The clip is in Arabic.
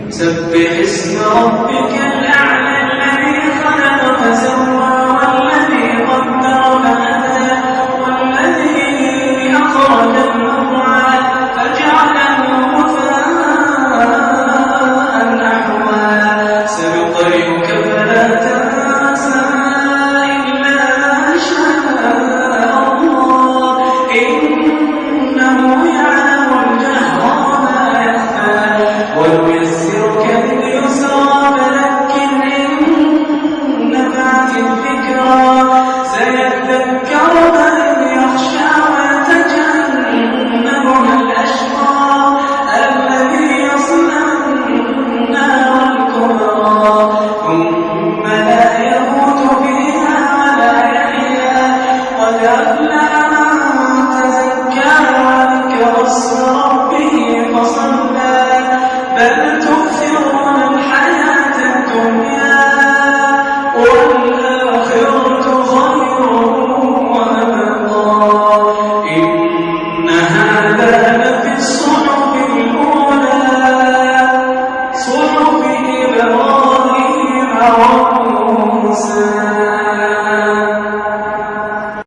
سبح اسم ربك الأعلى الذي خلق فسوى والذي قدر فهدى والذي أخرج المرعى فجعله غثاء أحوى سنقرئك فلا تنسى إلا ما شاء الله إنه يعلم الجهر وما يخفى ونيسرك لليسرى فذكر إن نفعت الذكرى سيذكر من يخشى ويتجنبها الأشقى الذي يصلى النار الكبرى ثم لا يموت فيها ولا يحيا قد أفلح من تزكى وذكر اسم ربه فصلى بل تؤثرون الحياة الدنيا والآخرة خير وأبقى إن هذا